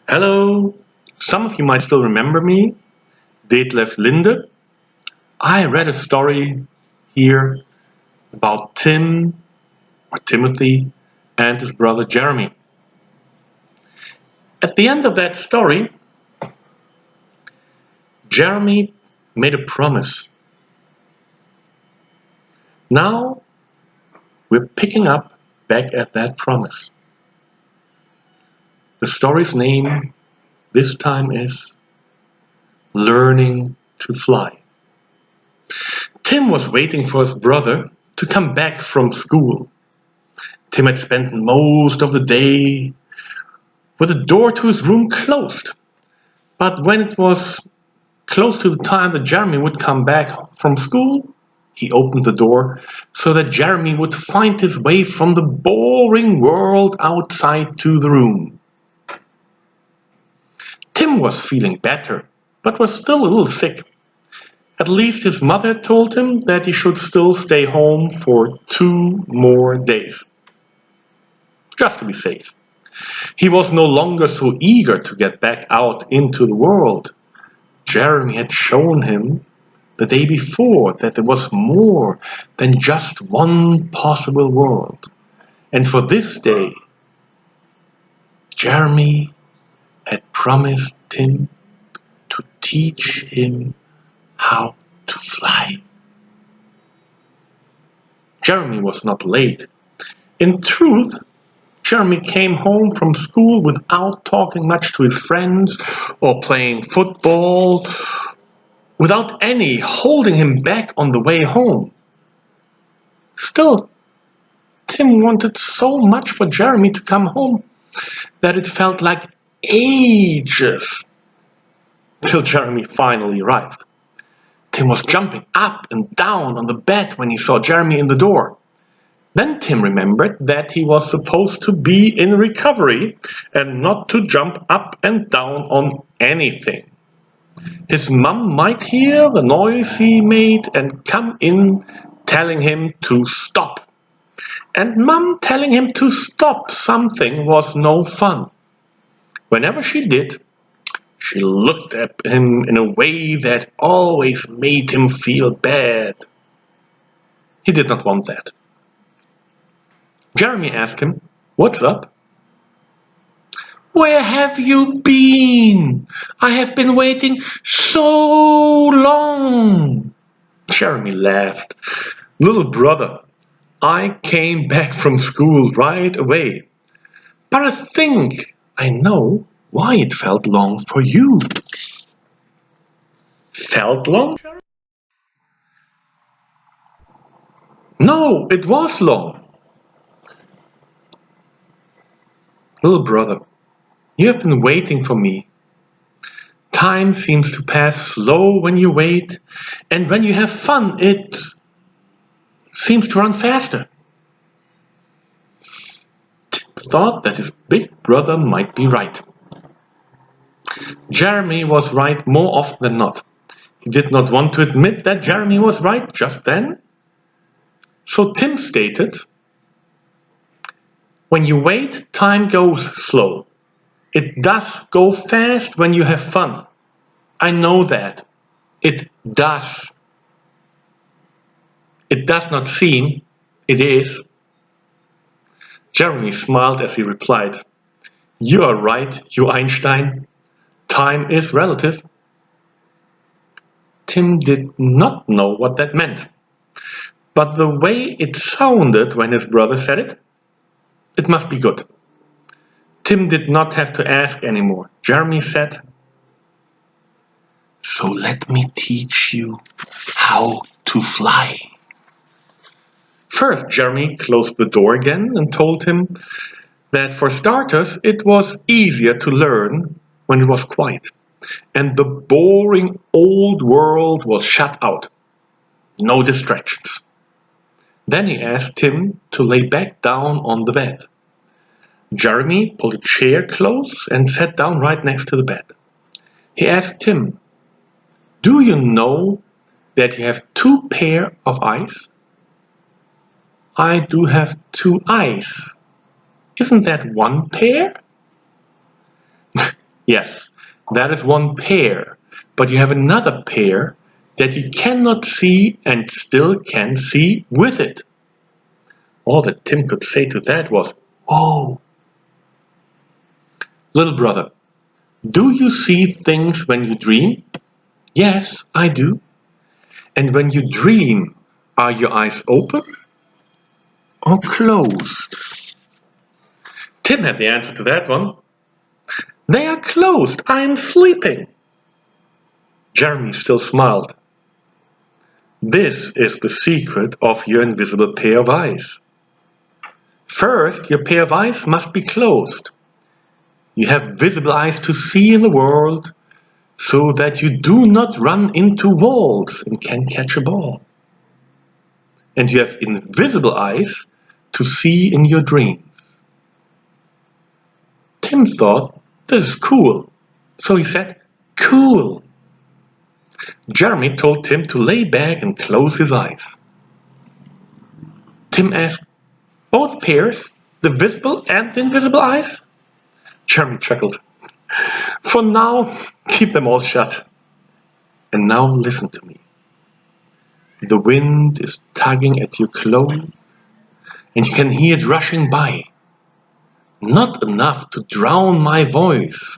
Hello, some of you might still remember me, Detlev Linde. I read a story here about Tim, or Timothy, and his brother Jeremy. At the end of that story, Jeremy made a promise. Now we're picking up back at that promise. The story's name this time is Learning to Fly. Tim was waiting for his brother to come back from school. Tim had spent most of the day with the door to his room closed. But when it was close to the time that Jeremy would come back from school, he opened the door so that Jeremy would find his way from the boring world outside to the room. Tim was feeling better, but was still a little sick. At least his mother told him that he should still stay home for 2 more days, just to be safe. He was no longer so eager to get back out into the world. Jeremy had shown him the day before that there was more than just one possible world. And for this day, Jeremy had promised Tim to teach him how to fly. Jeremy was not late. In truth, Jeremy came home from school without talking much to his friends or playing football, without any holding him back on the way home. Still, Tim wanted so much for Jeremy to come home that it felt like ages till Jeremy finally arrived. Tim was jumping up and down on the bed when he saw Jeremy in the door. Then Tim remembered that he was supposed to be in recovery and not to jump up and down on anything. His mum might hear the noise he made and come in telling him to stop. And Mum telling him to stop something was no fun. Whenever she did, she looked at him in a way that always made him feel bad. He did not want that. Jeremy asked him, "What's up?" "Where have you been? I have been waiting so long." Jeremy laughed. "Little brother, I came back from school right away. But I think I know why it felt long for you." Felt long? No, it was long. "Little brother, you have been waiting for me. Time seems to pass slow when you wait, and when you have fun, it seems to run faster." Tim thought that his big brother might be right. Jeremy was right more often than not. He did not want to admit that Jeremy was right just then. So Tim stated, "When you wait, time goes slow. It does go fast when you have fun. I know that. It does. It does not seem. It is." Jeremy smiled as he replied, "You are right, you Einstein. Time is relative." Tim did not know what that meant. But the way it sounded when his brother said it, it must be good. Tim did not have to ask anymore. Jeremy said, "So let me teach you how to fly." First, Jeremy closed the door again and told him that for starters, it was easier to learn when it was quiet, and the boring old world was shut out. No distractions. Then he asked Tim to lay back down on the bed. Jeremy pulled a chair close and sat down right next to the bed. He asked Tim, "Do you know that you have two pair of eyes?" "I do have two eyes. Isn't that one pair?" Yes, that is one pair. But you have another pair that you cannot see and still can see with it. All that Tim could say to that was, "Whoa!" Little brother, do you see things when you dream? Yes, I do. And when you dream, are your eyes open or closed? Tim had the answer to that one. They are closed. I am sleeping. Jeremy still smiled. This is the secret of your invisible pair of eyes. First, your pair of eyes must be closed. You have visible eyes to see in the world so that you do not run into walls and can catch a ball. And you have invisible eyes to see in your dreams. Tim thought, this is cool. So he said, cool. Jeremy told Tim to lay back and close his eyes. Tim asked, both pairs, the visible and the invisible eyes? Jeremy chuckled. For now, keep them all shut. And now listen to me. The wind is tugging at your clothes, and you can hear it rushing by. Not enough to drown my voice,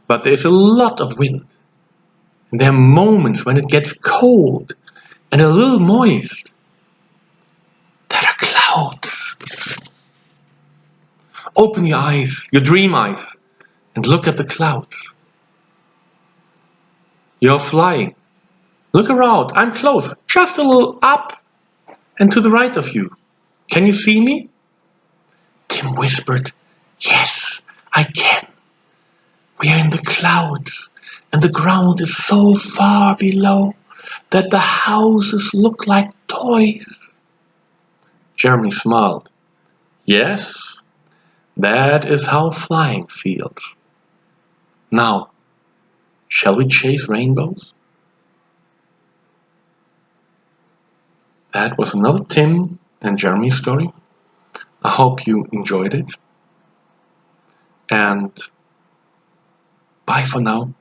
but there's a lot of wind. And there are moments when it gets cold and a little moist. There are clouds. Open your eyes, your dream eyes, and look at the clouds. You're flying. Look around, I'm close, just a little up and to the right of you. Can you see me? Tim whispered, yes, I can. We are in the clouds, and the ground is so far below that the houses look like toys. Jeremy smiled. Yes, that is how flying feels. Now, shall we chase rainbows? That was another Tim and Jeremy story. I hope you enjoyed it. And bye for now.